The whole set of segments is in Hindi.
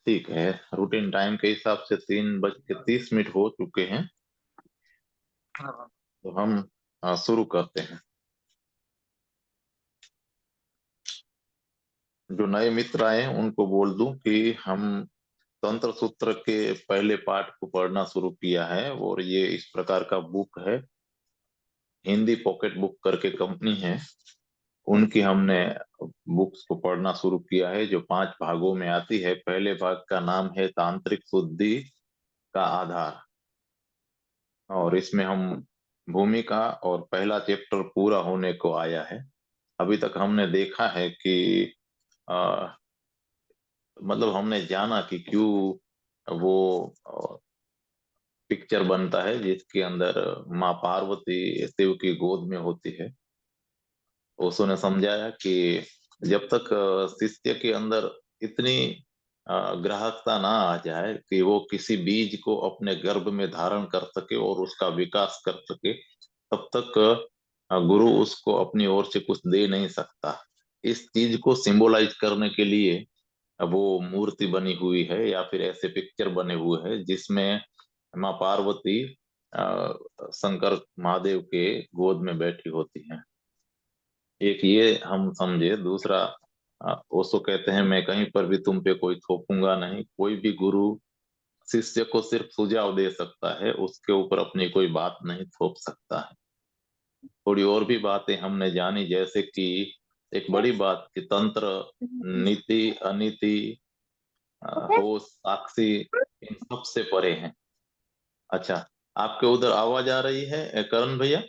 ठीक है। रूटीन टाइम के हिसाब से 3:30 हो चुके हैं। हाँ। तो हम शुरू करते हैं। जो नए मित्र आए हैं उनको बोल दूं कि हम तंत्र सूत्र के पहले पाठ को पढ़ना शुरू किया है, और ये इस प्रकार का बुक है। हिंदी पॉकेट बुक करके कंपनी है, उनकी हमने बुक्स को पढ़ना शुरू किया है, जो 5 भागों में आती है। पहले भाग का नाम है तांत्रिक शुद्धि का आधार, और इसमें हम भूमिका और पहला चैप्टर पूरा होने को आया है। अभी तक हमने देखा है कि आ, मतलब हमने जाना कि क्यों वो पिक्चर बनता है जिसके अंदर माँ पार्वती शिव की गोद में होती है। ओशो ने समझाया कि जब तक शिष्य के अंदर इतनी ग्राहकता ना आ जाए कि वो किसी बीज को अपने गर्भ में धारण कर सके और उसका विकास कर सके, तब तक गुरु उसको अपनी ओर से कुछ दे नहीं सकता। इस चीज को सिंबलाइज करने के लिए अब वो मूर्ति बनी हुई है, या फिर ऐसे पिक्चर बने हुए हैं जिसमें माँ पार्वती शंकर महादेव के गोद में बैठी होती हैं। एक ये हम समझे। दूसरा, ओशो कहते हैं मैं कहीं पर भी तुम पे कोई थोपूंगा नहीं। कोई भी गुरु शिष्य को सिर्फ सुझाव दे सकता है, उसके ऊपर अपनी कोई बात नहीं थोप सकता है। थोड़ी और भी बातें हमने जानी, जैसे कि एक बड़ी बात कि तंत्र नीति अनीति होश साक्षी इन सब से परे हैं। अच्छा, आपके उधर आवाज आ रही है करण भैया?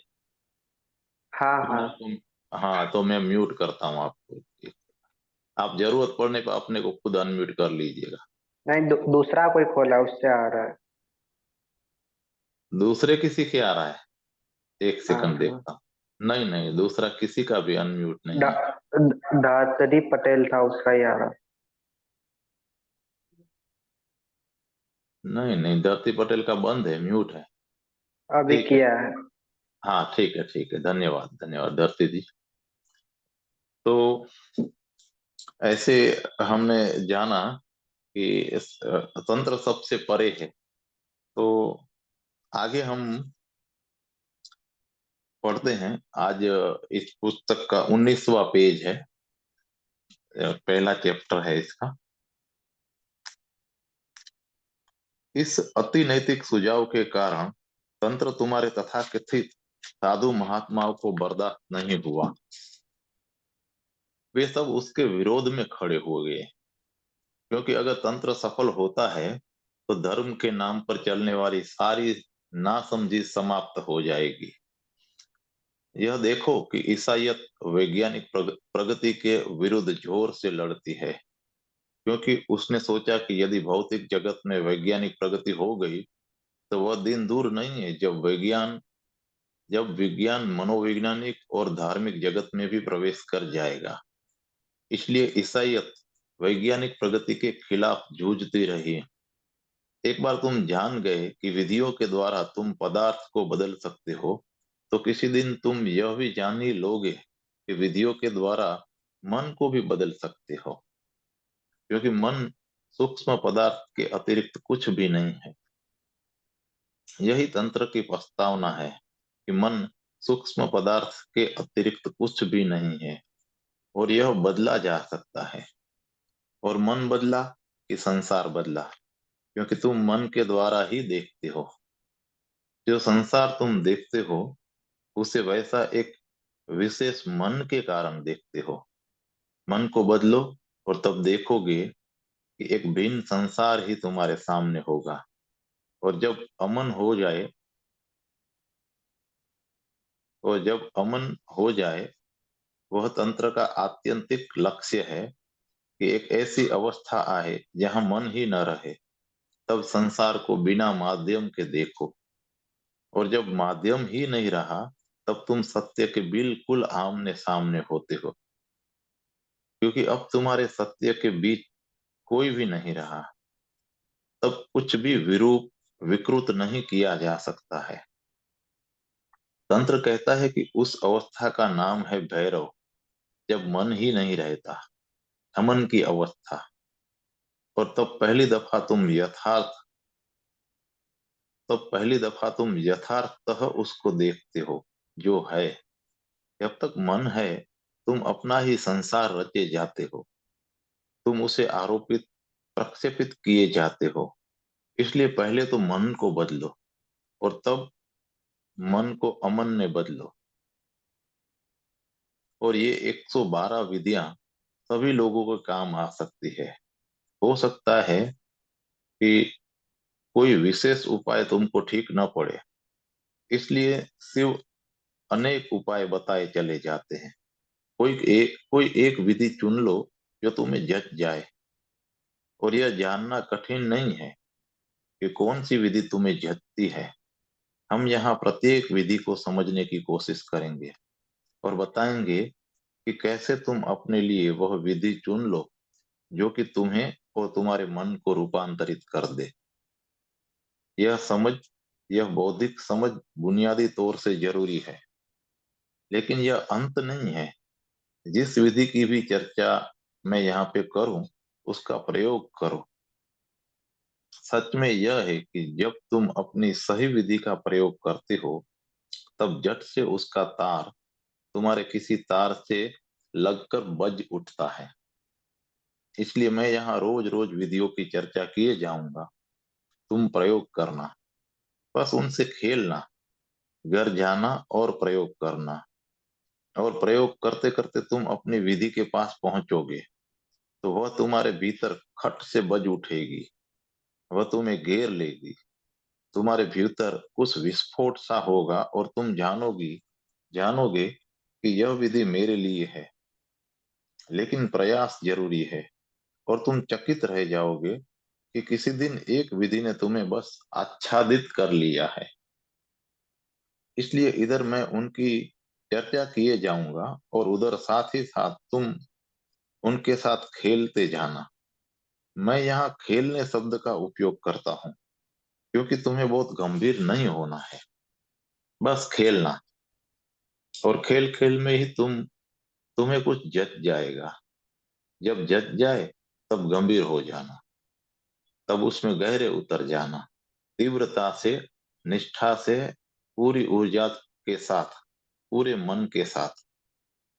हाँ तो मैं हाँ। आपको, हाँ, तो मैं म्यूट करता हूँ आपको। आप जरूरत पड़ने पर अपने को खुद अनम्यूट कर लीजिएगा। नहीं, दूसरा कोई खोला उससे आ रहा है। दूसरे किसी के आ रहा है? एक हाँ सेकंड हाँ। देखता हूँ। नहीं नहीं, दूसरा किसी का भी अनम्यूट नहीं है। धात्री पटेल था, उसका ही आ रहा। नहीं नहीं, धरती पटेल का बंद है, म्यूट है। अभी ठीक है। किया है। हाँ ठीक है, ठीक है, धन्यवाद धन्यवाद धरती जी। तो ऐसे हमने जाना कि तंत्र सबसे परे है। तो आगे हम पढ़ते हैं। आज इस पुस्तक का 19वां पेज है। पहला चैप्टर है इसका। इस अति नैतिक सुझाव के कारण तंत्र तुम्हारे तथाकथित साधु महात्माओं को बर्दाश्त नहीं हुआ। वे सब उसके विरोध में खड़े हो गए, क्योंकि अगर तंत्र सफल होता है तो धर्म के नाम पर चलने वाली सारी नासमझी समाप्त हो जाएगी। यह देखो कि ईसाइयत वैज्ञानिक प्रगति के विरुद्ध जोर से लड़ती है, क्योंकि उसने सोचा कि यदि भौतिक जगत में वैज्ञानिक प्रगति हो गई तो वह दिन दूर नहीं है जब विज्ञान मनोवैज्ञानिक और धार्मिक जगत में भी प्रवेश कर जाएगा। इसलिए ईसाइयत वैज्ञानिक प्रगति के खिलाफ जूझती रही। एक बार तुम जान गए कि विधियों के द्वारा तुम पदार्थ को बदल सकते हो, तो किसी दिन तुम यह भी जान ही लोगे कि विधियों के द्वारा मन को भी बदल सकते हो, क्योंकि मन सूक्ष्म पदार्थ के अतिरिक्त कुछ भी नहीं है। यही तंत्र की प्रस्तावना है कि मन सूक्ष्म पदार्थ के अतिरिक्त कुछ भी नहीं है, और यह बदला जा सकता है। और मन बदला कि संसार बदला, क्योंकि तुम मन के द्वारा ही देखते हो। जो संसार तुम देखते हो उसे वैसा एक विशेष मन के कारण देखते हो। मन को बदलो और तब देखोगे कि एक भिन्न संसार ही तुम्हारे सामने होगा। और जब अमन हो जाए, वह तंत्र का आत्यंतिक लक्ष्य है कि एक ऐसी अवस्था आए जहां मन ही न रहे। तब संसार को बिना माध्यम के देखो, और जब माध्यम ही नहीं रहा, तब तुम सत्य के बिल्कुल आमने सामने होते हो, क्योंकि अब तुम्हारे सत्य के बीच कोई भी नहीं रहा। तब कुछ भी विरूप विकृत नहीं किया जा सकता है। तंत्र कहता है कि उस अवस्था का नाम है भैरव, जब मन ही नहीं रहता, अमन की अवस्था। और तब पहली दफा तुम यथार्थतः उसको देखते हो जो है। जब तक मन है तुम अपना ही संसार रचे जाते हो, तुम उसे आरोपित प्रक्षेपित किए जाते हो। इसलिए पहले तो मन को बदलो और तब मन को अमन में बदलो। और ये 112 विधियां सभी लोगों को काम आ सकती है। हो सकता है कि कोई विशेष उपाय तुमको ठीक न पड़े, इसलिए शिव अनेक उपाय बताए चले जाते हैं। कोई एक विधि चुन लो जो तुम्हें जच जाए। और यह जानना कठिन नहीं है कि कौन सी विधि तुम्हें जचती है। हम यहाँ प्रत्येक विधि को समझने की कोशिश करेंगे और बताएंगे कि कैसे तुम अपने लिए वह विधि चुन लो जो कि तुम्हें और तुम्हारे मन को रूपांतरित कर दे। यह समझ यह बौद्धिक समझ बुनियादी तौर से जरूरी है, लेकिन यह अंत नहीं है। जिस विधि की भी चर्चा मैं यहाँ पे करूं, उसका प्रयोग करो। सच में यह है कि जब तुम अपनी सही विधि का प्रयोग करते हो, तब झट से उसका तार तुम्हारे किसी तार से लगकर बज उठता है। इसलिए मैं यहाँ रोज रोज विधियों की चर्चा किए जाऊंगा। तुम प्रयोग करना, बस उनसे खेलना, घर जाना और प्रयोग करना। और प्रयोग करते करते तुम अपनी विधि के पास पहुंचोगे तो वह तुम्हारे भीतर खट से बज उठेगी। वह तुम्हें घेर लेगी। तुम्हारे भीतर कुछ विस्फोट सा होगा और तुम जानोगे कि यह विधि मेरे लिए है। लेकिन प्रयास जरूरी है। और तुम चकित रह जाओगे कि किसी दिन एक विधि ने तुम्हें बस आच्छादित कर लिया है। इसलिए इधर मैं उनकी चर्चा किए जाऊंगा और उधर साथ ही साथ तुम उनके साथ खेलते जाना। मैं यहाँ खेलने शब्द का उपयोग करता हूँ क्योंकि तुम्हें बहुत गंभीर नहीं होना है। बस खेलना। और खेल खेल में ही तुम्हें कुछ जच जाएगा। जब जच जाए तब गंभीर हो जाना, तब उसमें गहरे उतर जाना, तीव्रता से, निष्ठा से, पूरी ऊर्जा के साथ, पूरे मन के साथ।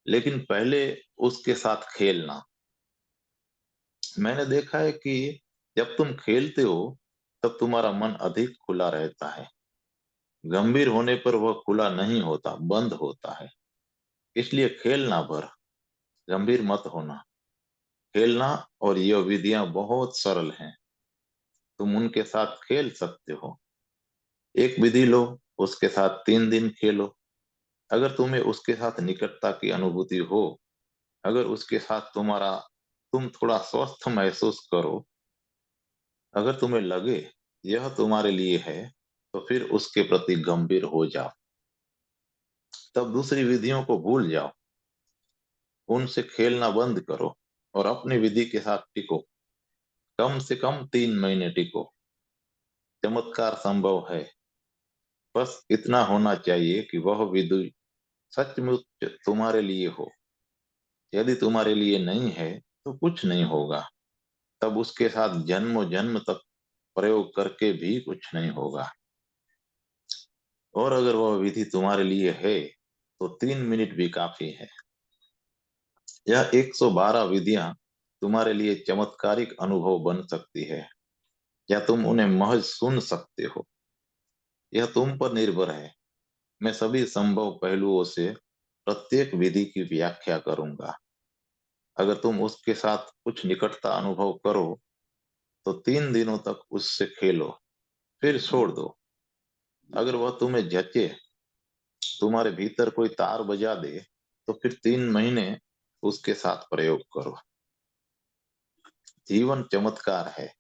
लेकिन पहले उसके साथ खेलना। मैंने देखा है कि जब तुम खेलते हो तब तुम्हारा मन अधिक खुला रहता है। गंभीर होने पर वह खुला नहीं होता, बंद होता है। इसलिए खेलना भर, गंभीर मत होना। खेलना। और ये विधियां बहुत सरल हैं, तुम उनके साथ खेल सकते हो। एक विधि लो, उसके साथ 3 दिन खेलो। अगर तुम्हें उसके साथ निकटता की अनुभूति हो, अगर उसके साथ तुम थोड़ा स्वस्थ महसूस करो, अगर तुम्हें लगे यह तुम्हारे लिए है, तो फिर उसके प्रति गंभीर हो जाओ। तब दूसरी विधियों को भूल जाओ, उनसे खेलना बंद करो और अपनी विधि के साथ टिको। कम से कम 3 महीने टिको। चमत्कार संभव है। बस इतना होना चाहिए कि वह विधि सचमुच तुम्हारे लिए हो। यदि तुम्हारे लिए नहीं है तो कुछ नहीं होगा। तब उसके साथ जन्मों जन्म तक प्रयोग करके भी कुछ नहीं होगा। और अगर वह विधि तुम्हारे लिए है तो 3 मिनट भी काफी है। यह 112 विधियां तुम्हारे लिए चमत्कारिक अनुभव बन सकती है, या तुम उन्हें महज सुन सकते हो। यह तुम पर निर्भर है। मैं सभी संभव पहलुओं से प्रत्येक विधि की व्याख्या करूंगा। अगर तुम उसके साथ कुछ निकटता अनुभव करो तो 3 दिनों तक उससे खेलो, फिर छोड़ दो। अगर वह तुम्हें जचे, तुम्हारे भीतर कोई तार बजा दे, तो फिर 3 महीने उसके साथ प्रयोग करो। जीवन चमत्कार है।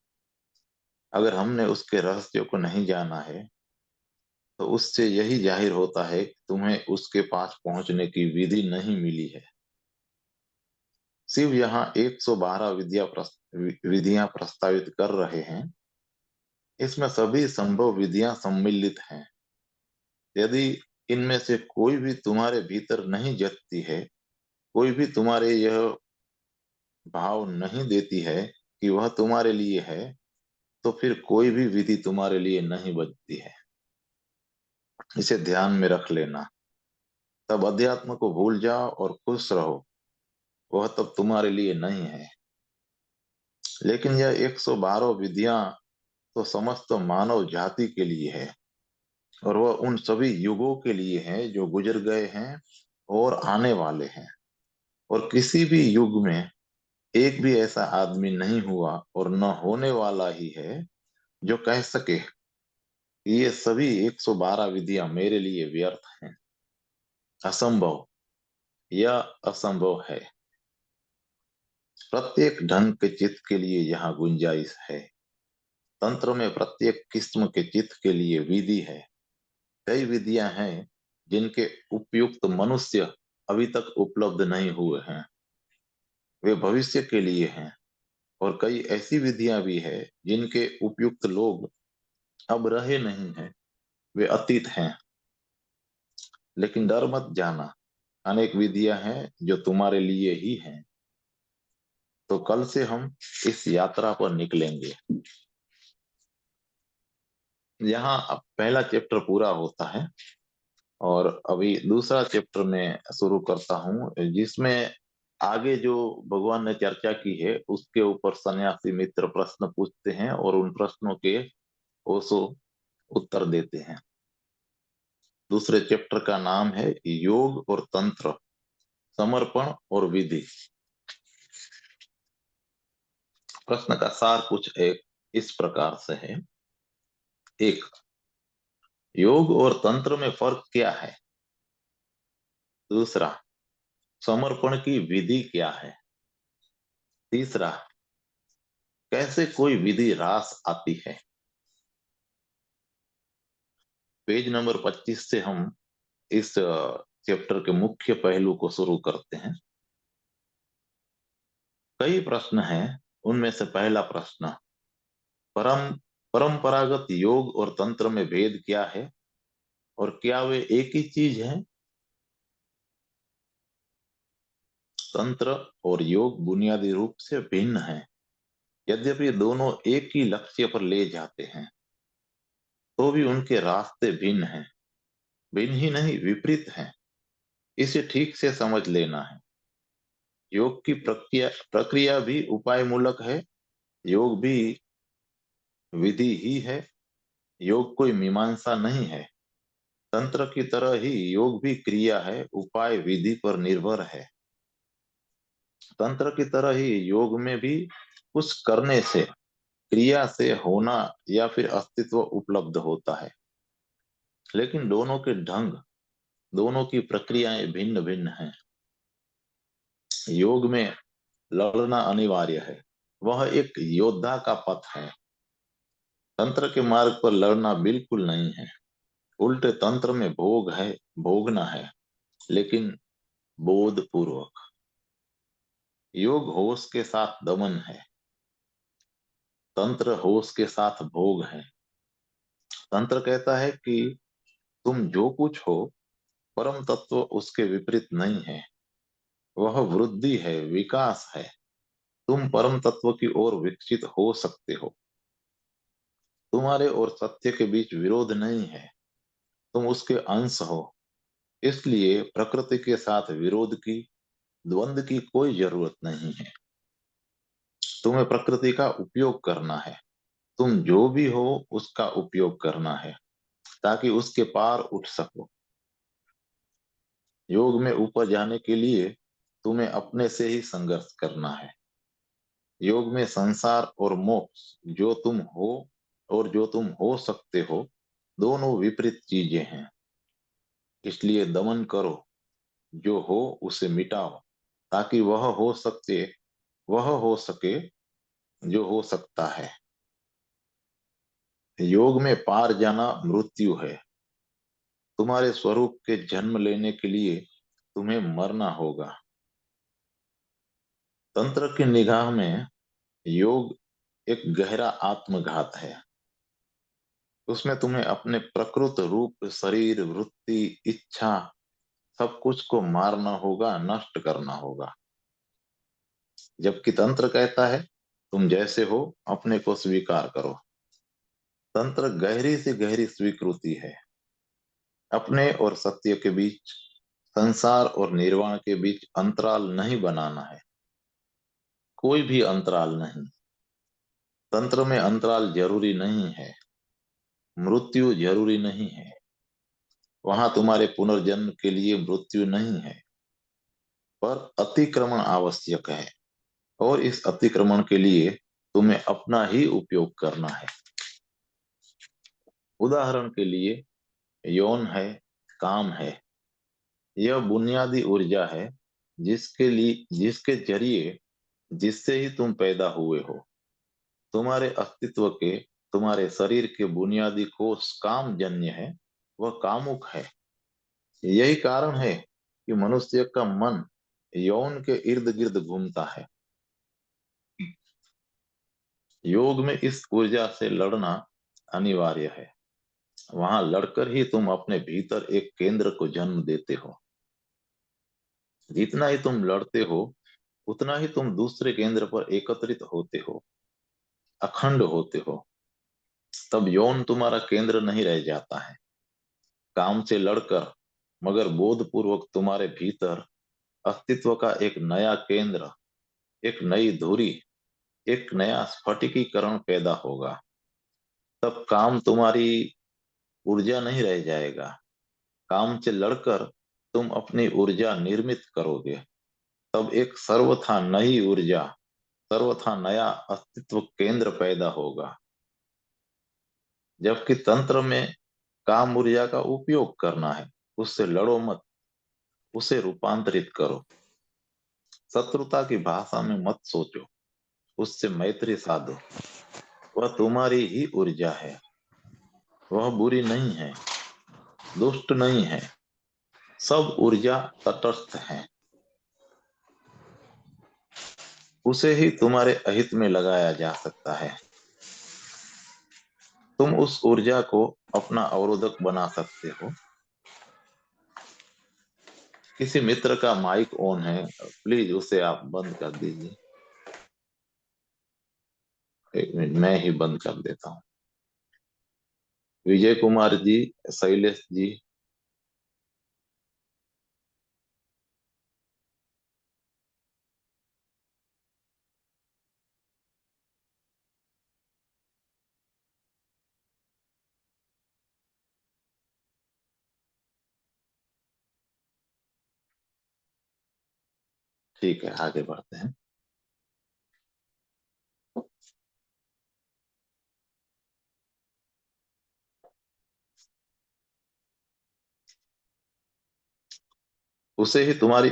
अगर हमने उसके रहस्य को नहीं जाना है तो उससे यही जाहिर होता है कि तुम्हें उसके पास पहुंचने की विधि नहीं मिली है। शिव यहाँ 112 विधियां प्रस्तावित कर रहे हैं। इसमें सभी संभव विधियां सम्मिलित हैं। यदि इनमें से कोई भी तुम्हारे भीतर नहीं जगती है, कोई भी तुम्हारे यह भाव नहीं देती है, कि वह तुम्हारे लिए है, तो फिर कोई भी विधि तुम्हारे लिए नहीं बचती है। इसे ध्यान में रख लेना। तब अध्यात्म को भूल जाओ और खुश रहो, वह तब तुम्हारे लिए नहीं है। लेकिन यह 112 विधियां तो समस्त मानव जाति के लिए है, और वह उन सभी युगों के लिए है जो गुजर गए हैं और आने वाले हैं। और किसी भी युग में एक भी ऐसा आदमी नहीं हुआ और न होने वाला ही है जो कह सके कि ये सभी 112 विधियां मेरे लिए व्यर्थ हैं। असंभव, यह असंभव है। प्रत्येक ढंग के चित्त के लिए यहाँ गुंजाइश है। तंत्र में प्रत्येक किस्म के चित्त के लिए विधि है। कई विधियां हैं जिनके उपयुक्त मनुष्य अभी तक उपलब्ध नहीं हुए हैं, वे भविष्य के लिए हैं। और कई ऐसी विधियां भी है जिनके उपयुक्त लोग अब रहे नहीं हैं, वे अतीत हैं। लेकिन डर मत जाना, अनेक विधियां हैं जो तुम्हारे लिए ही हैं। तो कल से हम इस यात्रा पर निकलेंगे। यहाँ अब पहला चैप्टर पूरा होता है, और अभी दूसरा चैप्टर में शुरू करता हूँ, जिसमें आगे जो भगवान ने चर्चा की है उसके ऊपर सन्यासी मित्र प्रश्न पूछते हैं और उन प्रश्नों के ओशो उत्तर देते हैं। दूसरे चैप्टर का नाम है योग और तंत्र, समर्पण और विधि। प्रश्न का सार कुछ एक इस प्रकार से है। एक, योग और तंत्र में फर्क क्या है? दूसरा, समर्पण की विधि क्या है? तीसरा, कैसे कोई विधि रास आती है? पेज नंबर 25 से हम इस चैप्टर के मुख्य पहलू को शुरू करते हैं। कई प्रश्न हैं, उनमें से पहला प्रश्न, परम परंपरागत योग और तंत्र में भेद क्या है और क्या वे एक ही चीज है? तंत्र और योग बुनियादी रूप से भिन्न हैं। यद्यपि दोनों एक ही लक्ष्य पर ले जाते हैं, तो भी उनके रास्ते भिन्न हैं। भिन्न ही नहीं, विपरीत हैं। इसे ठीक से समझ लेना है। योग की प्रक्रिया प्रक्रिया भी उपाय मूलक है। योग भी विधि ही है। योग कोई मीमांसा नहीं है। तंत्र की तरह ही योग भी क्रिया है, उपाय विधि पर निर्भर है। तंत्र की तरह ही योग में भी कुछ करने से, क्रिया से होना या फिर अस्तित्व उपलब्ध होता है। लेकिन दोनों के ढंग, दोनों की प्रक्रियाएं भिन्न भिन्न हैं। योग में लड़ना अनिवार्य है, वह एक योद्धा का पथ है। तंत्र के मार्ग पर लड़ना बिल्कुल नहीं है। उल्टे तंत्र में भोग है, भोगना है, लेकिन बोध पूर्वक। योग होश के साथ दमन है, तंत्र होश के साथ भोग है। तंत्र कहता है कि तुम जो कुछ हो, परम तत्व उसके विपरीत नहीं है। वह वृद्धि है, विकास है। तुम परम तत्व की ओर विकसित हो सकते हो। तुम्हारे और सत्य के बीच विरोध नहीं है, तुम उसके अंश हो। इसलिए प्रकृति के साथ विरोध की, द्वंद की कोई जरूरत नहीं है। तुम्हें प्रकृति का उपयोग करना है। तुम जो भी हो उसका उपयोग करना है, ताकि उसके पार उठ सको। योग में ऊपर जाने के लिए तुम्हें अपने से ही संघर्ष करना है। योग में संसार और मोक्ष, जो तुम हो और जो तुम हो सकते हो, दोनों विपरीत चीजें हैं। इसलिए दमन करो, जो हो उसे मिटाओ, ताकि वह हो सके जो हो सकता है। योग में पार जाना मृत्यु है। तुम्हारे स्वरूप के जन्म लेने के लिए तुम्हें मरना होगा। तंत्र की निगाह में योग एक गहरा आत्मघात है। उसमें तुम्हें अपने प्रकृत रूप, शरीर, वृत्ति, इच्छा, सब कुछ को मारना होगा, नष्ट करना होगा। जबकि तंत्र कहता है तुम जैसे हो अपने को स्वीकार करो। तंत्र गहरी से गहरी स्वीकृति है। अपने और सत्य के बीच, संसार और निर्वाण के बीच अंतराल नहीं बनाना है, कोई भी अंतराल नहीं। तंत्र में अंतराल जरूरी नहीं है, मृत्यु जरूरी नहीं है। वहां तुम्हारे पुनर्जन्म के लिए मृत्यु नहीं है, पर अतिक्रमण आवश्यक है। और इस अतिक्रमण के लिए तुम्हें अपना ही उपयोग करना है। उदाहरण के लिए, यौन है, काम है। यह बुनियादी ऊर्जा है जिसके जरिए, जिससे ही तुम पैदा हुए हो। तुम्हारे अस्तित्व के, तुम्हारे शरीर के बुनियादी कोष कामजन्य है, वह कामुक है। यही कारण है कि मनुष्य का मन यौन के इर्द गिर्द घूमता है। योग में इस ऊर्जा से लड़ना अनिवार्य है। वहां लड़कर ही तुम अपने भीतर एक केंद्र को जन्म देते हो। जितना ही तुम लड़ते हो, उतना ही तुम दूसरे केंद्र पर एकत्रित होते हो, अखंड होते हो। तब यौन तुम्हारा केंद्र नहीं रह जाता है। काम से लड़कर, मगर बोधपूर्वक तुम्हारे भीतर अस्तित्व का एक नया केंद्र, एक नई धुरी, एक नया स्फटिकीकरण पैदा होगा। तब काम तुम्हारी ऊर्जा नहीं रह जाएगा। काम से लड़कर तुम अपनी ऊर्जा निर्मित करोगे। तब एक सर्वथा नई ऊर्जा, सर्वथा नया अस्तित्व केंद्र पैदा होगा। जबकि तंत्र में काम ऊर्जा का उपयोग करना है, उससे लड़ो मत, उसे रूपांतरित करो। शत्रुता की भाषा में मत सोचो, उससे मैत्री साधो। वह तुम्हारी ही ऊर्जा है। वह बुरी नहीं है, दुष्ट नहीं है। सब ऊर्जा तटस्थ है। उसे ही तुम्हारे अहित में लगाया जा सकता है। तुम उस ऊर्जा को अपना अवरोधक बना सकते हो। किसी मित्र का माइक ऑन है, प्लीज उसे आप बंद कर दीजिए। एक मिनट, मैं ही बंद कर देता हूँ। विजय कुमार जी, शैलेश जी। ठीक है, आगे बढ़ते हैं। उसे ही तुम्हारे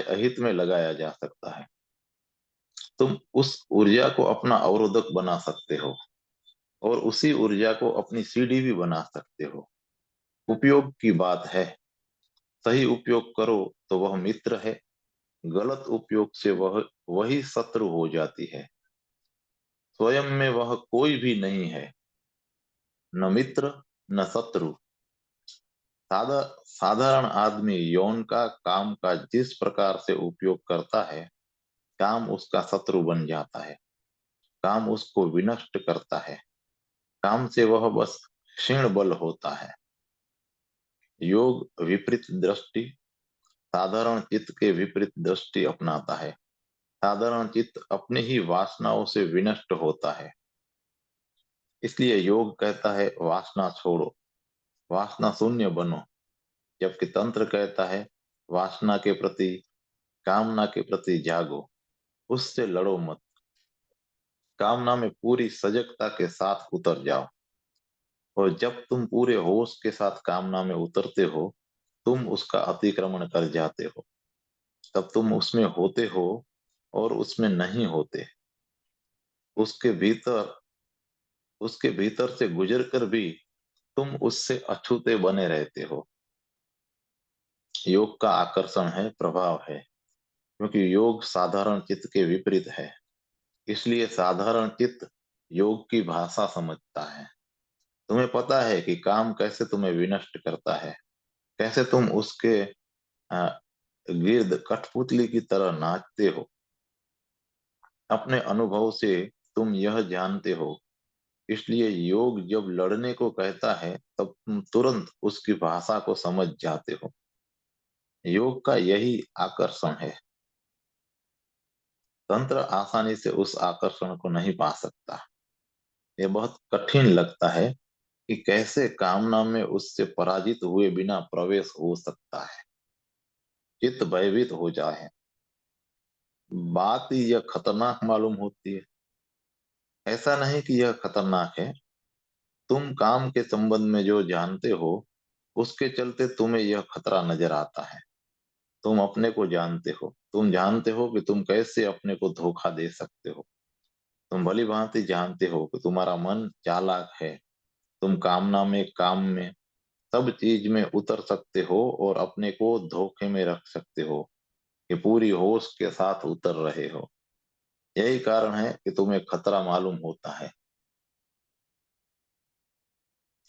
अहित में लगाया जा सकता है। तुम उस ऊर्जा को अपना अवरोधक बना सकते हो, और उसी ऊर्जा को अपनी सीढ़ी भी बना सकते हो। उपयोग की बात है। सही उपयोग करो तो वह मित्र है। गलत उपयोग से वही शत्रु हो जाती है। स्वयं में वह कोई भी नहीं है, न मित्र न शत्रु। साधारण आदमी यौन का, काम का जिस प्रकार से उपयोग करता है, काम उसका शत्रु बन जाता है। काम उसको विनष्ट करता है। काम से वह बस क्षीण बल होता है। योग विपरीत दृष्टि, साधारण चित्त के विपरीत दृष्टि अपनाता है। साधारण चित्त अपनी ही वासनाओं से विनष्ट होता है। इसलिए योग कहता है वासना छोड़ो, वासना शून्य बनो। जबकि तंत्र कहता है वासना के प्रति, कामना के प्रति जागो, उससे लड़ो मत। कामना में पूरी सजगता के साथ उतर जाओ। और जब तुम पूरे होश के साथ कामना में उतरते हो, तुम उसका अतिक्रमण कर जाते हो। तब तुम उसमें होते हो और उसमें नहीं होते। उसके भीतर, उसके भीतर से गुजर कर भी तुम उससे अछूते बने रहते हो। योग का आकर्षण है, प्रभाव है। क्योंकि योग साधारण चित्त के विपरीत है। इसलिए साधारण चित्त योग की भाषा समझता है। तुम्हें पता है कि काम कैसे तुम्हें विनष्ट करता है, कैसे तुम उसके अ, गिर्द कठपुतली की तरह नाचते हो। अपने अनुभव से तुम यह जानते हो, इसलिए योग जब लड़ने को कहता है तब तुम तुरंत उसकी भाषा को समझ जाते हो। योग का यही आकर्षण है। तंत्र आसानी से उस आकर्षण को नहीं पा सकता। ये बहुत कठिन लगता है कि कैसे कामना में उससे पराजित हुए बिना प्रवेश हो सकता है। चित्त भयभीत हो जाए, बात ही यह खतरनाक मालूम होती है। ऐसा नहीं कि यह खतरनाक है, तुम काम के संबंध में जो जानते हो उसके चलते तुम्हें यह खतरा नजर आता है। तुम अपने को जानते हो, तुम जानते हो कि तुम कैसे अपने को धोखा दे सकते हो। तुम भली भांति जानते हो कि तुम्हारा मन चालाक है। तुम कामना में, काम में, सब चीज में उतर सकते हो और अपने को धोखे में रख सकते हो कि पूरी होश के साथ उतर रहे हो। यही कारण है कि तुम्हें खतरा मालूम होता है।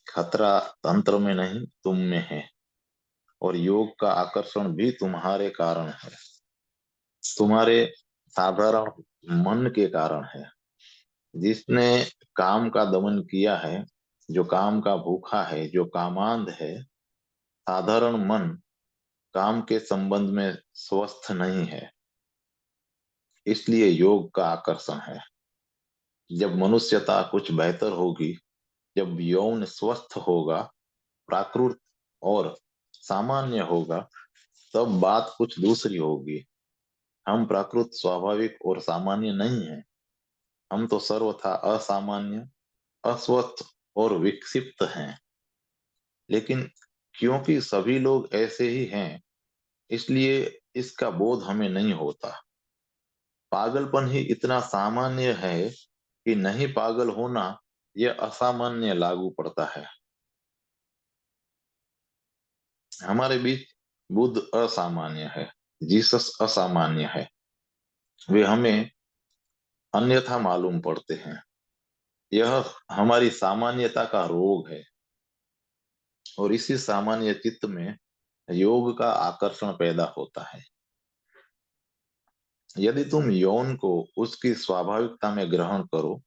खतरा तंत्र में नहीं, तुम में है। और योग का आकर्षण भी तुम्हारे कारण है, तुम्हारे साधारण मन के कारण है। जिसने काम का दमन किया है, जो काम का भूखा है, जो कामांध है, साधारण मन काम के संबंध में स्वस्थ नहीं है। इसलिए योग का आकर्षण है। जब मनुष्यता कुछ बेहतर होगी, जब यौन स्वस्थ होगा, प्राकृत और सामान्य होगा, तब बात कुछ दूसरी होगी। हम प्राकृत, स्वाभाविक और सामान्य नहीं हैं। हम तो सर्वथा असामान्य, अस्वस्थ और विक्षिप्त हैं। लेकिन क्योंकि सभी लोग ऐसे ही हैं, इसलिए इसका बोध हमें नहीं होता। पागलपन ही इतना सामान्य है कि नहीं पागल होना यह असामान्य लागू पड़ता है। हमारे बीच बुद्ध असामान्य है, जीसस असामान्य है। वे हमें अन्यथा मालूम पड़ते हैं। यह हमारी सामान्यता का रोग है। और इसी सामान्य चित्त में योग का आकर्षण पैदा होता है। यदि तुम यौन को उसकी स्वाभाविकता में ग्रहण करो,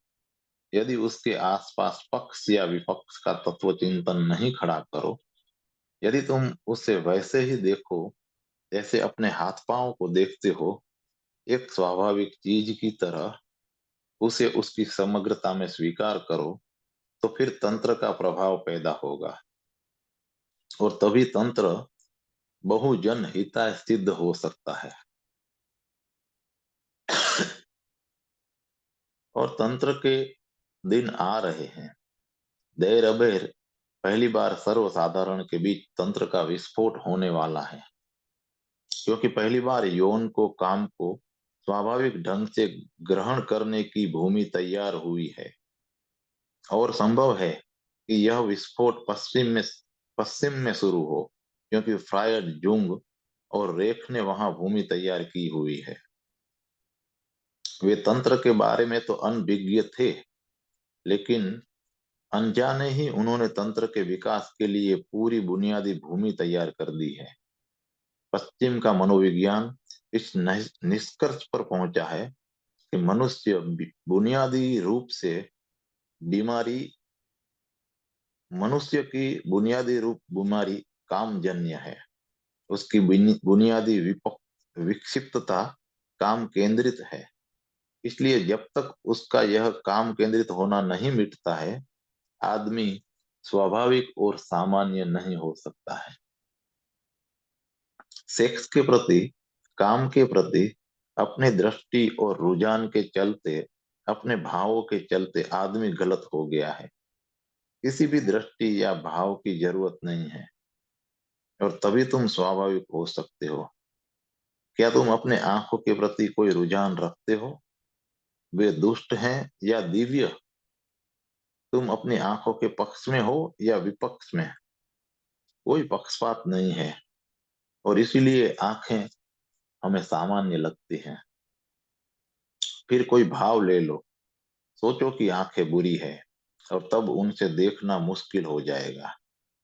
यदि उसके आसपास पक्ष या विपक्ष का तत्व चिंतन नहीं खड़ा करो, यदि तुम उसे वैसे ही देखो जैसे अपने हाथ पांव को देखते हो, एक स्वाभाविक चीज की तरह उसे उसकी समग्रता में स्वीकार करो, तो फिर तंत्र का प्रभाव पैदा होगा। और तभी तंत्र बहुजन हिताय सिद्ध हो सकता है। और तंत्र के दिन आ रहे हैं। देर अबेर पहली बार सर्वसाधारण के बीच तंत्र का विस्फोट होने वाला है। क्योंकि पहली बार यौन को, काम को स्वाभाविक ढंग से ग्रहण करने की भूमि तैयार हुई है। और संभव है कि यह विस्फोट पश्चिम में शुरू हो, क्योंकि फ्रायड, जुंग और रेख ने वहां भूमि तैयार की हुई है। वे तंत्र के बारे में तो अनभिज्ञ थे, लेकिन अनजाने ही उन्होंने तंत्र के विकास के लिए पूरी बुनियादी भूमि तैयार कर दी है। पश्चिम का मनोविज्ञान इस निष्कर्ष पर पहुंचा है कि मनुष्य बुनियादी रूप से बीमारी मनुष्य की बुनियादी रूप बीमारी कामजन्य है। उसकी बुनियादी विक्षिप्तता काम केंद्रित है। इसलिए जब तक उसका यह काम केंद्रित होना नहीं मिटता है, आदमी स्वाभाविक और सामान्य नहीं हो सकता है। सेक्स के प्रति, काम के प्रति अपनी दृष्टि और रुझान के चलते, अपने भावों के चलते आदमी गलत हो गया है। किसी भी दृष्टि या भाव की जरूरत नहीं है, और तभी तुम स्वाभाविक हो सकते हो। क्या तुम अपने आंखों के प्रति कोई रुझान रखते हो? वे दुष्ट हैं या दिव्य? तुम अपनी आंखों के पक्ष में हो या विपक्ष में? कोई पक्षपात नहीं है। और इसीलिए आंखें हमें सामान्य लगती हैं। फिर कोई भाव ले लो, सोचो कि आंखें बुरी है, और तब उनसे देखना मुश्किल हो जाएगा।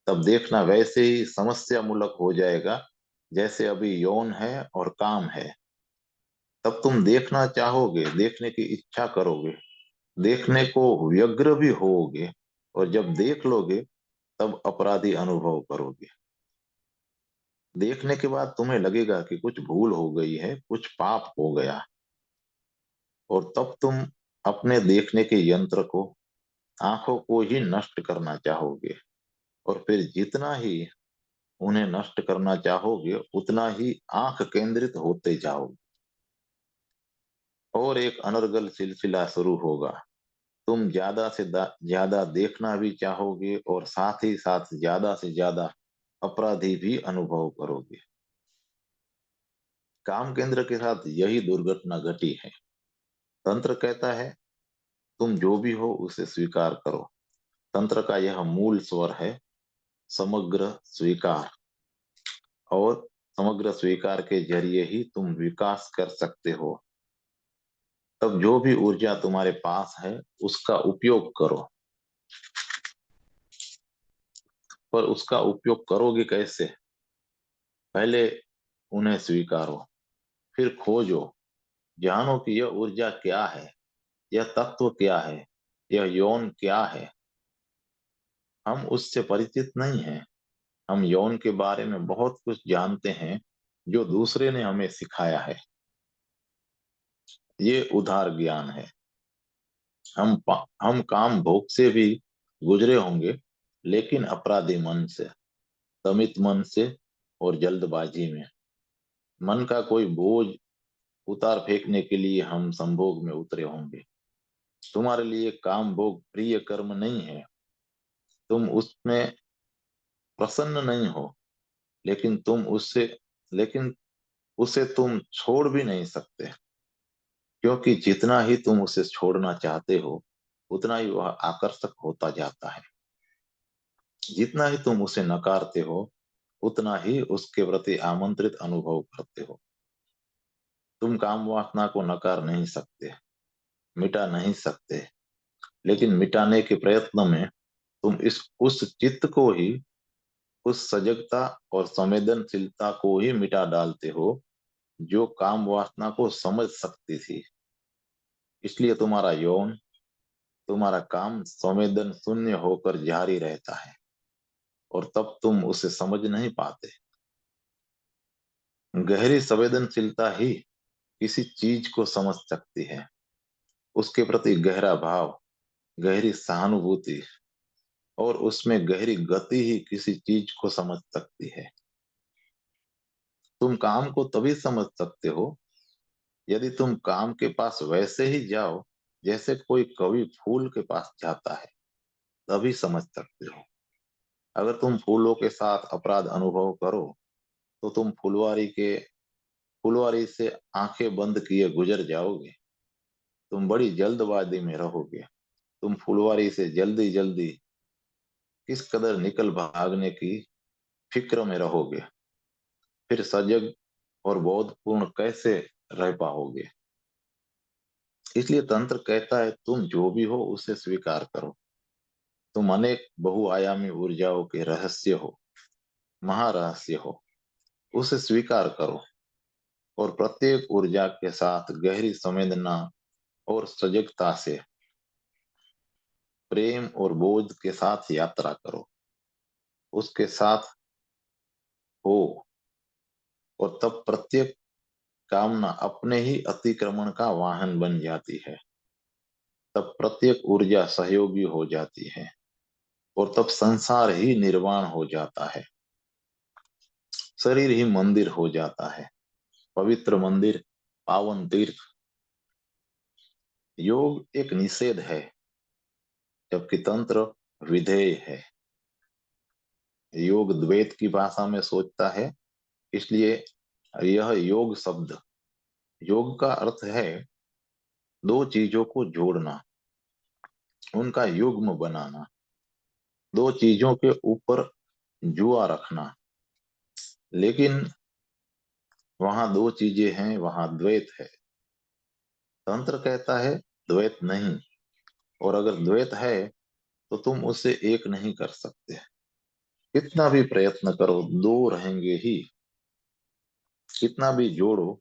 तब देखना वैसे ही समस्या मूलक हो जाएगा जैसे अभी यौन है और काम है। तब तुम देखना चाहोगे, देखने की इच्छा करोगे, देखने को व्यग्र भी होगे, और जब देख लोगे तब अपराधी अनुभव करोगे। देखने के बाद तुम्हें लगेगा कि कुछ भूल हो गई है, कुछ पाप हो गया, और तब तुम अपने देखने के यंत्र को, आंखों को ही नष्ट करना चाहोगे। और फिर जितना ही उन्हें नष्ट करना चाहोगे, उतना ही आंख केंद्रित होते जाओगे, और एक अनर्गल सिलसिला शुरू होगा। तुम ज्यादा से ज्यादा देखना भी चाहोगे, और साथ ही साथ ज्यादा से ज्यादा अपराधी भी अनुभव करोगे। काम केंद्र के साथ यही दुर्घटना घटी है। तंत्र कहता है तुम जो भी हो उसे स्वीकार करो। तंत्र का यह मूल स्वर है, समग्र स्वीकार। और समग्र स्वीकार के जरिए ही तुम विकास कर सकते हो। तब जो भी ऊर्जा तुम्हारे पास है उसका उपयोग करो। पर उसका उपयोग करोगे कैसे? पहले उन्हें स्वीकारो, फिर खोजो, जानो कि यह ऊर्जा क्या है, यह तत्व क्या है, यह यौन क्या है। हम उससे परिचित नहीं हैं। हम यौन के बारे में बहुत कुछ जानते हैं जो दूसरे ने हमें सिखाया है। ये उधार ज्ञान है। हम काम भोग से भी गुजरे होंगे, लेकिन अपराधी मन से, दमित मन से, और जल्दबाजी में। मन का कोई बोझ उतार फेंकने के लिए हम संभोग में उतरे होंगे। तुम्हारे लिए काम भोग प्रिय कर्म नहीं है। तुम उसमें प्रसन्न नहीं हो, लेकिन लेकिन उसे तुम छोड़ भी नहीं सकते, क्योंकि जितना ही तुम उसे छोड़ना चाहते हो, उतना ही वह आकर्षक होता जाता है। जितना ही तुम उसे नकारते हो, उतना ही उसके प्रति आमंत्रित अनुभव करते हो। तुम काम वासना को नकार नहीं सकते, मिटा नहीं सकते, लेकिन मिटाने के प्रयत्न में तुम इस उस चित्त को ही, उस सजगता और संवेदनशीलता को ही मिटा डालते हो जो काम वासना को समझ सकती थी। इसलिए तुम्हारा यौन, तुम्हारा काम संवेदन शून्य होकर जारी रहता है, और तब तुम उसे समझ नहीं पाते। गहरी संवेदनशीलता ही किसी चीज को समझ सकती है। उसके प्रति गहरा भाव, गहरी सहानुभूति, और उसमें गहरी गति ही किसी चीज को समझ सकती है। तुम काम को तभी समझ सकते हो यदि तुम काम के पास वैसे ही जाओ जैसे कोई कवि फूल के पास जाता है, तभी समझ सकते हो। अगर तुम फूलों के साथ अपराध अनुभव करो, तो तुम फुलवारी से आंखें बंद किए गुजर जाओगे। तुम बड़ी जल्दबाजी में रहोगे। तुम फुलवारी से जल्दी जल्दी किस कदर निकल भागने की फिक्र में रहोगे। फिर सजग और बोधपूर्ण कैसे रह पाओगे? इसलिए तंत्र कहता है तुम जो भी हो उसे स्वीकार करो। तुम अनेक बहुआयामी ऊर्जाओं के रहस्य हो, महारहस्य हो। उसे स्वीकार करो, और प्रत्येक ऊर्जा के साथ गहरी संवेदना और सजगता से, प्रेम और बोध के साथ यात्रा करो। उसके साथ हो, और तब प्रत्येक कामना अपने ही अतिक्रमण का वाहन बन जाती है। तब प्रत्येक ऊर्जा सहयोगी हो जाती है, और तब संसार ही निर्वाण हो जाता है। शरीर ही मंदिर हो जाता है, पवित्र मंदिर, पावन तीर्थ। योग एक निषेध है, जबकि तंत्र विधेय है। योग द्वैत की भाषा में सोचता है, इसलिए यह योग शब्द, योग का अर्थ है दो चीजों को जोड़ना, उनका युग्म बनाना, दो चीजों के ऊपर जुआ रखना। लेकिन वहां दो चीजें हैं, वहां द्वैत है। तंत्र कहता है द्वैत नहीं, और अगर द्वैत है तो तुम उसे एक नहीं कर सकते। कितना भी प्रयत्न करो, दो रहेंगे ही। कितना भी जोड़ो,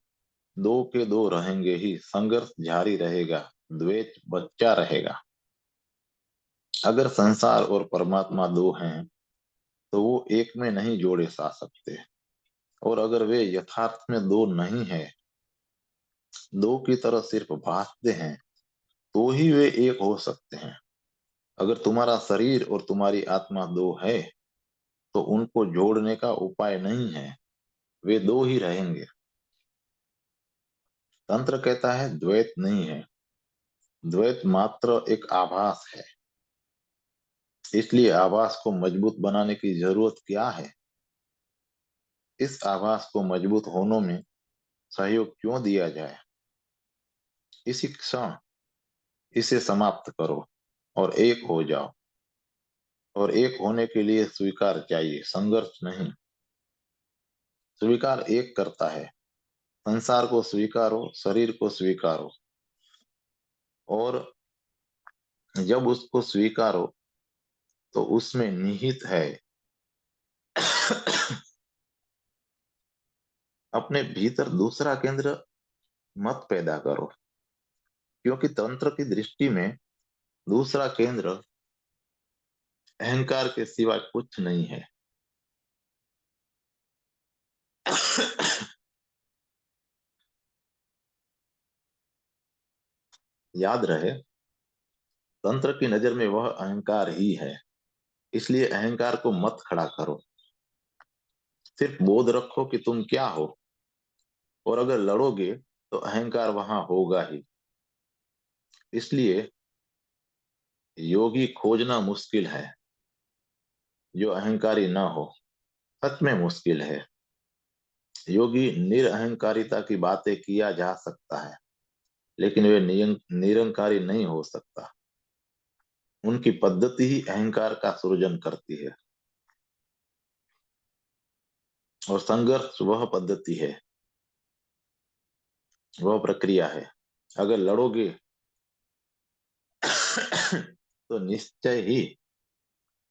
दो के दो रहेंगे ही, संघर्ष जारी रहेगा, द्वेष बच्चा रहेगा। अगर संसार और परमात्मा दो हैं तो वो एक में नहीं जोड़े जा सकते, और अगर वे यथार्थ में दो नहीं है, दो की तरह सिर्फ भासते हैं, तो ही वे एक हो सकते हैं। अगर तुम्हारा शरीर और तुम्हारी आत्मा दो है तो उनको जोड़ने का उपाय नहीं है, वे दो ही रहेंगे। तंत्र कहता है द्वैत नहीं है, द्वैत मात्र एक आभास है। इसलिए आभास को मजबूत बनाने की जरूरत क्या है? इस आभास को मजबूत होने में सहयोग क्यों दिया जाए? इसी क्षण इसे समाप्त करो और एक हो जाओ। और एक होने के लिए स्वीकार चाहिए, संघर्ष नहीं। स्वीकार एक करता है। संसार को स्वीकारो, शरीर को स्वीकारो, और जब उसको स्वीकारो तो उसमें निहित है। अपने भीतर दूसरा केंद्र मत पैदा करो, क्योंकि तंत्र की दृष्टि में दूसरा केंद्र अहंकार के सिवा कुछ नहीं है। याद रहे, तंत्र की नजर में वह अहंकार ही है। इसलिए अहंकार को मत खड़ा करो, सिर्फ बोध रखो कि तुम क्या हो। और अगर लड़ोगे तो अहंकार वहां होगा ही। इसलिए योगी खोजना मुश्किल है जो अहंकारी ना हो, सच में मुश्किल है। योगी निरअहंकारिता की बातें किया जा सकता है, लेकिन वे निरंकारी नहीं हो सकता। उनकी पद्धति ही अहंकार का सृजन करती है, और संघर्ष वह पद्धति है, वह प्रक्रिया है। अगर लड़ोगे तो निश्चय ही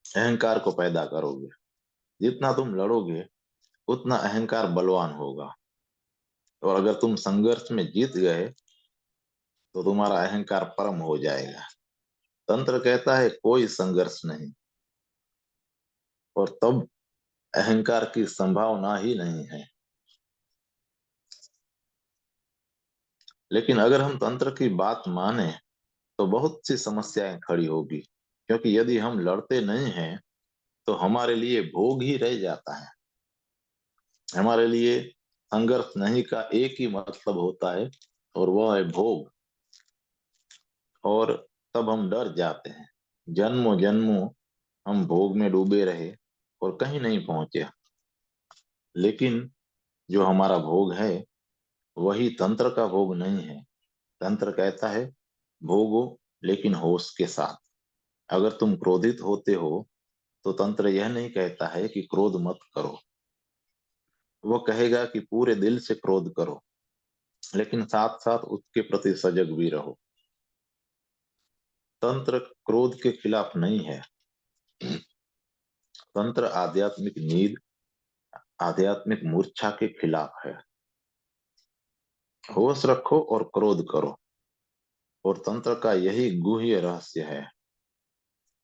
अहंकार को पैदा करोगे। जितना तुम लड़ोगे उतना अहंकार बलवान होगा, और अगर तुम संघर्ष में जीत गए तो तुम्हारा अहंकार परम हो जाएगा। तंत्र कहता है कोई संघर्ष नहीं, और तब अहंकार की संभावना ही नहीं है। लेकिन अगर हम तंत्र की बात माने तो बहुत सी समस्याएं खड़ी होगी, क्योंकि यदि हम लड़ते नहीं हैं तो हमारे लिए भोग ही रह जाता है। हमारे लिए संघर्ष नहीं का एक ही मतलब होता है, और वह है भोग। और तब हम डर जाते हैं। जन्मों जन्मों हम भोग में डूबे रहे और कहीं नहीं पहुंचे। लेकिन जो हमारा भोग है वही तंत्र का भोग नहीं है। तंत्र कहता है भोगो, लेकिन होश के साथ। अगर तुम क्रोधित होते हो तो तंत्र यह नहीं कहता है कि क्रोध मत करो। वो कहेगा कि पूरे दिल से क्रोध करो, लेकिन साथ साथ उसके प्रति सजग भी रहो। तंत्र क्रोध के खिलाफ नहीं है। तंत्र आध्यात्मिक नींद, आध्यात्मिक मूर्छा के खिलाफ है। होश रखो और क्रोध करो। और तंत्र का यही गुह्य रहस्य है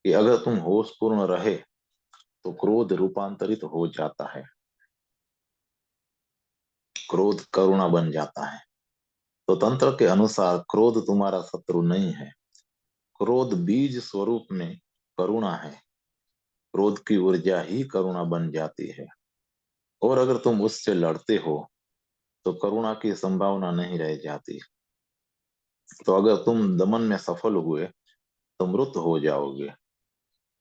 कि अगर तुम होश पूर्ण रहे तो क्रोध रूपांतरित हो जाता है। क्रोध करुणा बन जाता है। तो तंत्र के अनुसार क्रोध तुम्हारा शत्रु नहीं है। क्रोध बीज स्वरूप में करुणा है। क्रोध की ऊर्जा ही करुणा बन जाती है। और अगर तुम उससे लड़ते हो तो करुणा की संभावना नहीं रह जाती। तो अगर तुम दमन में सफल हुए तो मृत हो जाओगे।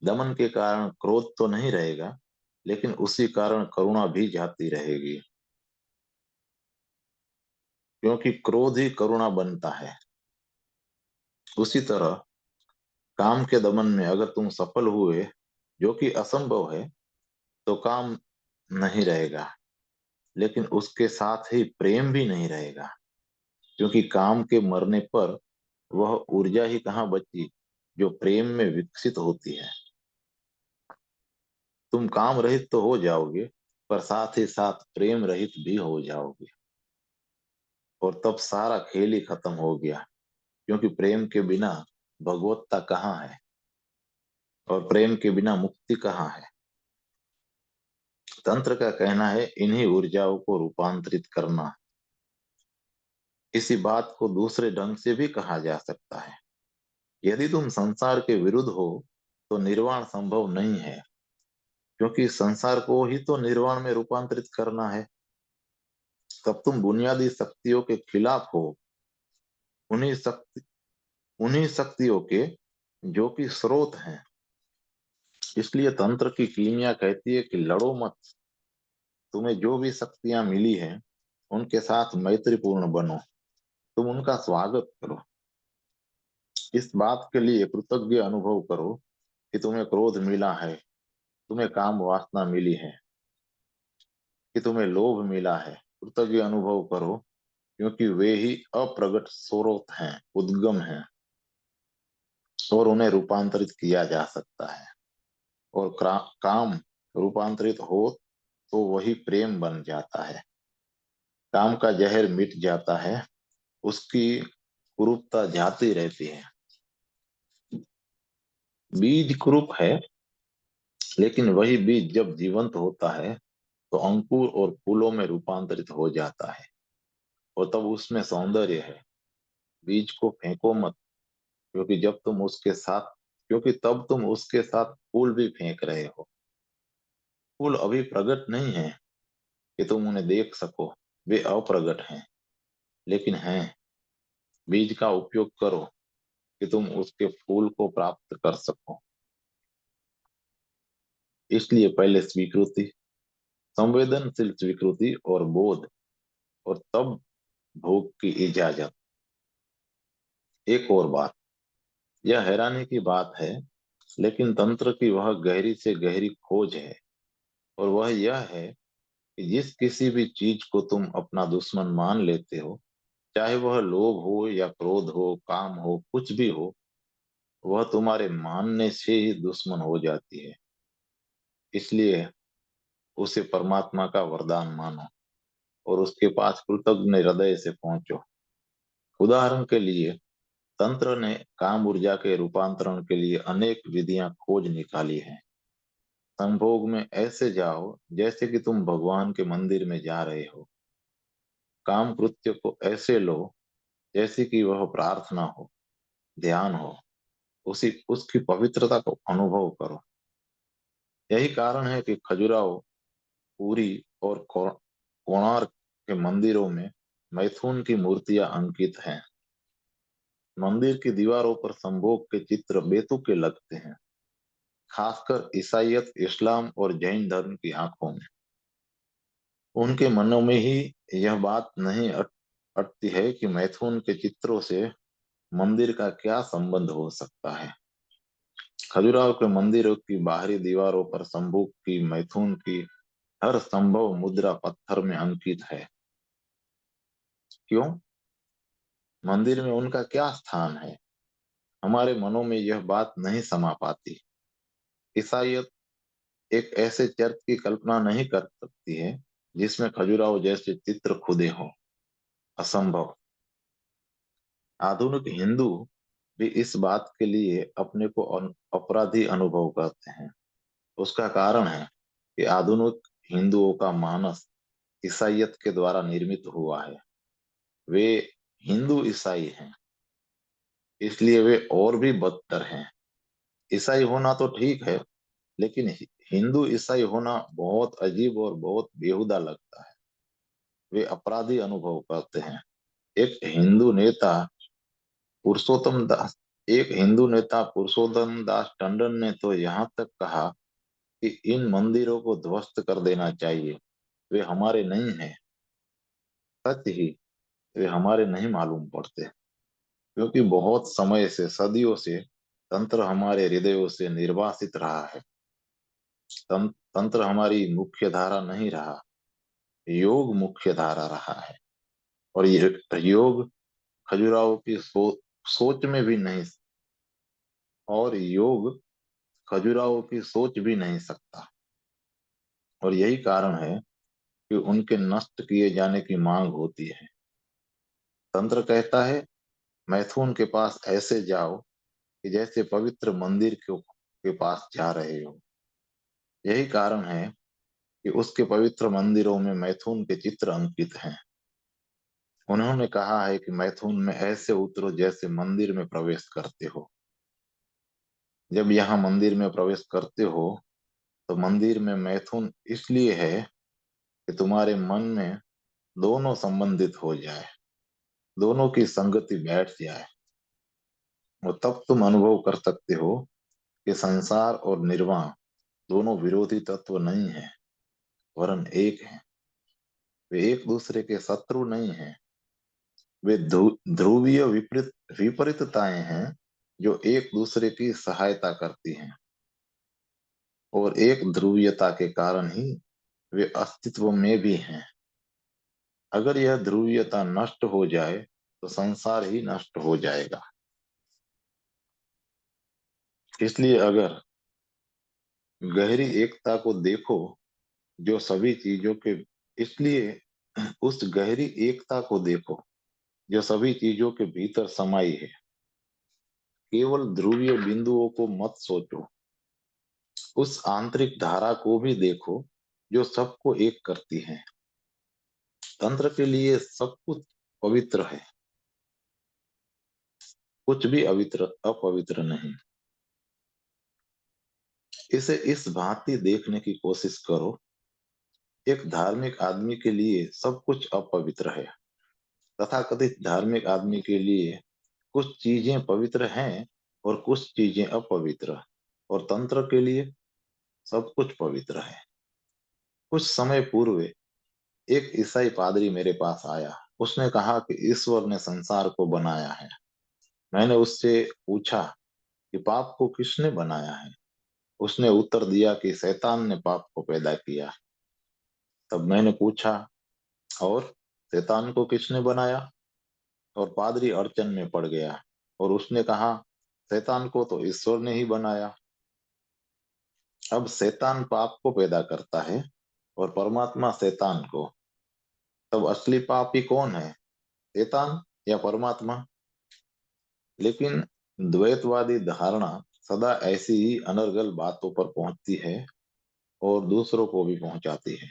दमन के कारण क्रोध तो नहीं रहेगा, लेकिन उसी कारण करुणा भी जाती रहेगी, क्योंकि क्रोध ही करुणा बनता है। उसी तरह काम के दमन में अगर तुम सफल हुए, जो कि असंभव है, तो काम नहीं रहेगा, लेकिन उसके साथ ही प्रेम भी नहीं रहेगा, क्योंकि काम के मरने पर वह ऊर्जा ही कहाँ बची जो प्रेम में विकसित होती है। तुम काम रहित तो हो जाओगे, पर साथ ही साथ प्रेम रहित भी हो जाओगे। और तब सारा खेल ही खत्म हो गया, क्योंकि प्रेम के बिना भगवत्ता कहाँ है और प्रेम के बिना मुक्ति कहाँ है। तंत्र का कहना है इन्हीं ऊर्जाओं को रूपांतरित करना। इसी बात को दूसरे ढंग से भी कहा जा सकता है, यदि तुम संसार के विरुद्ध हो तो निर्वाण संभव नहीं है, क्योंकि संसार को ही तो निर्वाण में रूपांतरित करना है। तब तुम बुनियादी शक्तियों के खिलाफ हो, उन्हीं शक्ति उन्हीं शक्तियों के जो कि स्रोत हैं। इसलिए तंत्र की कीमिया कहती है कि लड़ो मत, तुम्हें जो भी शक्तियां मिली हैं उनके साथ मैत्रीपूर्ण बनो, तुम उनका स्वागत करो। इस बात के लिए कृतज्ञ अनुभव करो कि तुम्हें क्रोध मिला है, तुम्हें काम वासना मिली है, कि तुम्हें लोभ मिला है। कृतज्ञ अनुभव करो, क्योंकि वे ही अप्रगट स्रोत हैं, उद्गम हैं, और उन्हें रूपांतरित किया जा सकता है। और काम रूपांतरित हो तो वही प्रेम बन जाता है। काम का जहर मिट जाता है, उसकी कुरूपता जाती रहती है। बीज कुरूप है, लेकिन वही बीज जब जीवंत होता है तो अंकुर और फूलों में रूपांतरित हो जाता है, और तब उसमें सौंदर्य है। बीज को फेंको मत, क्योंकि जब तुम उसके साथ क्योंकि तब तुम उसके साथ फूल भी फेंक रहे हो। फूल अभी प्रकट नहीं है कि तुम उन्हें देख सको, वे अप्रगट हैं, लेकिन हैं। बीज का उपयोग करो कि तुम उसके फूल को प्राप्त कर सको। इसलिए पहले स्वीकृति, संवेदनशील स्वीकृति और बोध, और तब भोग की इजाजत। एक और बात, यह हैरानी की बात है, लेकिन तंत्र की वह गहरी से गहरी खोज है, और वह यह है कि जिस किसी भी चीज को तुम अपना दुश्मन मान लेते हो, चाहे वह लोभ हो या क्रोध हो, काम हो, कुछ भी हो, वह तुम्हारे मानने से ही दुश्मन हो जाती है। इसलिए उसे परमात्मा का वरदान मानो और उसके पास कृतज्ञ हृदय से पहुंचो। उदाहरण के लिए, तंत्र ने काम ऊर्जा के रूपांतरण के लिए अनेक विधियां खोज निकाली हैं। संभोग में ऐसे जाओ जैसे कि तुम भगवान के मंदिर में जा रहे हो। काम कृत्य को ऐसे लो जैसे कि वह प्रार्थना हो, ध्यान हो, उसी उसकी पवित्रता को अनुभव करो। यही कारण है कि खजुराहो, पुरी और कोणार्क के मंदिरों में मैथुन की मूर्तियां अंकित हैं। मंदिर की दीवारों पर संभोग के चित्र बेतुके लगते हैं, खासकर ईसाइयत, इस्लाम और जैन धर्म की आंखों में। उनके मनों में ही यह बात नहीं अटती है कि मैथुन के चित्रों से मंदिर का क्या संबंध हो सकता है। खजुराहो के मंदिरों की बाहरी दीवारों पर संभोग की, मैथुन की हर संभव मुद्रा पत्थर में अंकित है। क्यों? मंदिर में उनका क्या स्थान है? हमारे मनों में यह बात नहीं समा पाती। ईसाइयत एक ऐसे चर्च की कल्पना नहीं कर सकती है जिसमें खजुराहो जैसे चित्र खुदे हों। असंभव। आधुनिक हिंदू भी इस बात के लिए अपने को अपराधी अनुभव करते हैं। उसका कारण है कि आधुनिक हिंदुओं का मानस ईसाइयत के द्वारा निर्मित हुआ है। वे हिंदू ईसाई हैं, इसलिए वे और भी बदतर हैं। ईसाई होना तो ठीक है, लेकिन हिंदू ईसाई होना बहुत अजीब और बहुत बेहुदा लगता है। वे अपराधी अनुभव करते हैं। एक हिंदू नेता पुरुषोत्तम दास एक हिंदू नेता पुरुषोत्तम दास टंडन ने तो यहाँ तक कहा कि इन मंदिरों को ध्वस्त कर देना चाहिए, वे हमारे नहीं हैं। सच ही, वे हमारे नहीं मालूम पड़ते, क्योंकि बहुत समय से, सदियों से तंत्र हमारे हृदयों से निर्वासित रहा है। तंत्र हमारी मुख्य धारा नहीं रहा, योग मुख्य धारा रहा है। और ये योग खजुराहो की सोच में भी नहीं और योग खजुराहो की सोच भी नहीं सकता। और यही कारण है कि उनके नष्ट किए जाने की मांग होती है। तंत्र कहता है मैथुन के पास ऐसे जाओ कि जैसे पवित्र मंदिर के पास जा रहे हो। यही कारण है कि उसके पवित्र मंदिरों में मैथुन के चित्र अंकित हैं। उन्होंने कहा है कि मैथुन में ऐसे उतरो जैसे मंदिर में प्रवेश करते हो। जब यहाँ मंदिर में प्रवेश करते हो तो मंदिर में मैथुन इसलिए है कि तुम्हारे मन में दोनों संबंधित हो जाए, दोनों की संगति बैठ जाए, और तब तुम अनुभव कर सकते हो कि संसार और निर्वाण दोनों विरोधी तत्व नहीं है, वरन एक है। वे एक दूसरे के शत्रु नहीं है। वे ध्रुवीय विपरीत विपरीतताएं हैं जो एक दूसरे की सहायता करती हैं, और एक ध्रुवीयता के कारण ही वे अस्तित्व में भी हैं। अगर यह ध्रुवीयता नष्ट हो जाए तो संसार ही नष्ट हो जाएगा। इसलिए अगर गहरी एकता को देखो जो सभी चीजों के इसलिए उस गहरी एकता को देखो जो सभी चीजों के भीतर समाई है। केवल ध्रुवीय बिंदुओं को मत सोचो, उस आंतरिक धारा को भी देखो जो सबको एक करती है। तंत्र के लिए सब कुछ पवित्र है, कुछ भी अपवित्र नहीं। इसे इस भांति देखने की कोशिश करो। एक धार्मिक आदमी के लिए सब कुछ अपवित्र है, तथाकथित धार्मिक आदमी के लिए कुछ चीजें पवित्र हैं और कुछ चीजें अपवित्र, और तंत्र के लिए सब कुछ पवित्र है। कुछ समय पूर्व एक ईसाई पादरी मेरे पास आया। उसने कहा कि ईश्वर ने संसार को बनाया है। मैंने उससे पूछा कि पाप को किसने बनाया है। उसने उत्तर दिया कि शैतान ने पाप को पैदा किया। तब मैंने पूछा, और शैतान को किसने बनाया? और पादरी अड़चन में पड़ गया और उसने कहा, शैतान को तो ईश्वर ने ही बनाया। अब शैतान पाप को पैदा करता है और परमात्मा शैतान को। तब असली पापी कौन है, शैतान या परमात्मा? लेकिन द्वैतवादी धारणा सदा ऐसी ही अनर्गल बातों पर पहुंचती है और दूसरों को भी पहुंचाती है।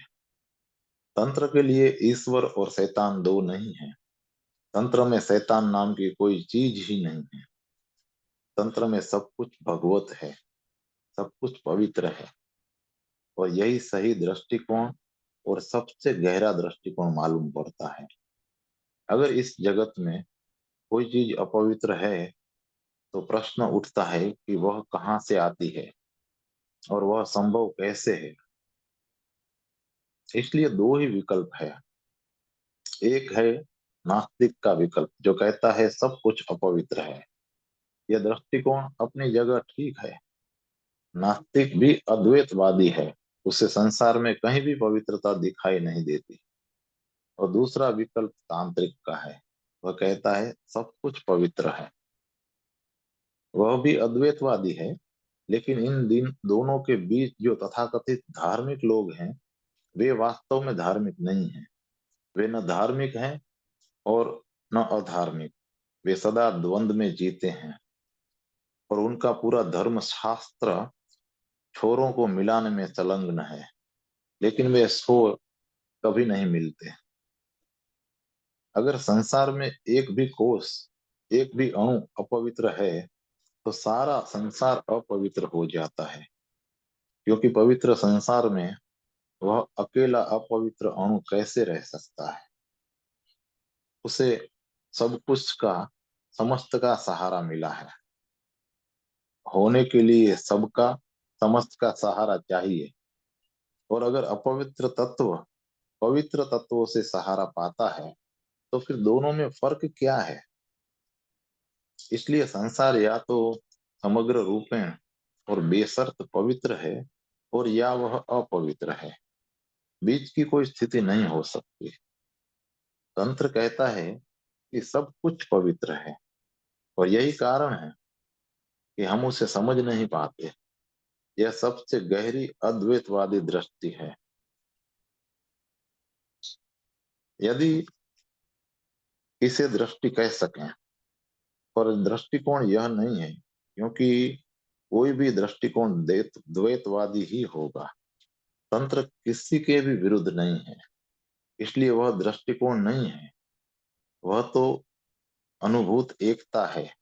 तंत्र के लिए ईश्वर और शैतान दो नहीं है। तंत्र में शैतान नाम की कोई चीज ही नहीं है। तंत्र में सब कुछ भगवत है, सब कुछ पवित्र है, और यही सही दृष्टिकोण और सबसे गहरा दृष्टिकोण मालूम पड़ता है। अगर इस जगत में कोई चीज अपवित्र है तो प्रश्न उठता है कि वह कहाँ से आती है और वह संभव कैसे है। इसलिए दो ही विकल्प है। एक है नास्तिक का विकल्प जो कहता है सब कुछ अपवित्र है। यह दृष्टिकोण अपनी जगह ठीक है। नास्तिक भी अद्वैतवादी है, उसे संसार में कहीं भी पवित्रता दिखाई नहीं देती। और दूसरा विकल्प तांत्रिक का है। वह कहता है सब कुछ पवित्र है। वह भी अद्वैतवादी है, लेकिन इन दिन दोनों के बीच जो तथाकथित धार्मिक लोग हैं वे वास्तव में धार्मिक नहीं हैं। वे न धार्मिक हैं और न अधार्मिक। वे सदा द्वंद में जीते हैं, और उनका पूरा धर्म शास्त्र छोरों को मिलाने में संलग्न है, लेकिन वे छोर कभी नहीं मिलते। अगर संसार में एक भी कोष, एक भी अणु अपवित्र है तो सारा संसार अपवित्र हो जाता है, क्योंकि पवित्र संसार में वह अकेला अपवित्र अणु कैसे रह सकता है। उसे सब कुछ का, समस्त का सहारा मिला है। होने के लिए सबका, समस्त का सहारा चाहिए। और अगर अपवित्र तत्व पवित्र तत्वों से सहारा पाता है तो फिर दोनों में फर्क क्या है? इसलिए संसार या तो समग्र रूपेण और बेशर्त पवित्र है, और या वह अपवित्र है। बीच की कोई स्थिति नहीं हो सकती। तंत्र कहता है कि सब कुछ पवित्र है, और यही कारण है कि हम उसे समझ नहीं पाते। यह सबसे गहरी अद्वैतवादी दृष्टि है। यदि इसे दृष्टि कह सकें, पर दृष्टिकोण यह नहीं है, क्योंकि कोई भी दृष्टिकोण द्वैतवादी ही होगा। तंत्र किसी के भी विरुद्ध नहीं है, इसलिए वह दृष्टिकोण नहीं है, वह तो अनुभूत एकता है,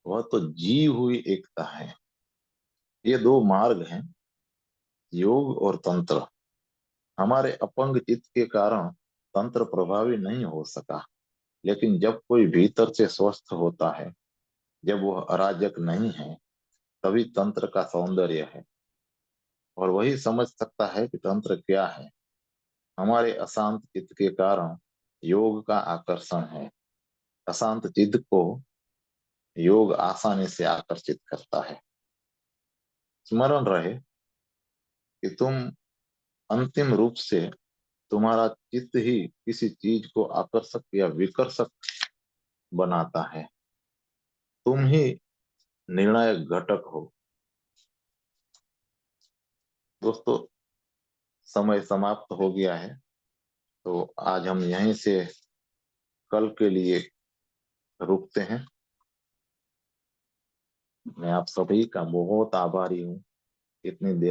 वह तो जी हुई एकता है। ये दो मार्ग हैं, योग और तंत्र। हमारे अपंग चित्त के कारण तंत्र प्रभावी नहीं हो सका, लेकिन जब कोई भीतर से स्वस्थ होता है, जब वह अराजक नहीं है, तभी तंत्र का सौंदर्य है। और वही समझ सकता है कि तंत्र क्या है। हमारे अशांत चित्त के कारण योग का आकर्षण है। अशांत चित्त को योग आसानी से आकर्षित करता है। स्मरण रहे कि तुम अंतिम रूप से, तुम्हारा चित्त ही किसी चीज को आकर्षक या विकर्षक बनाता है। तुम ही निर्णायक घटक हो। दोस्तों, समय समाप्त हो गया है, तो आज हम यहीं से कल के लिए रुकते हैं। मैं आप सभी का बहुत आभारी हूँ, इतनी देर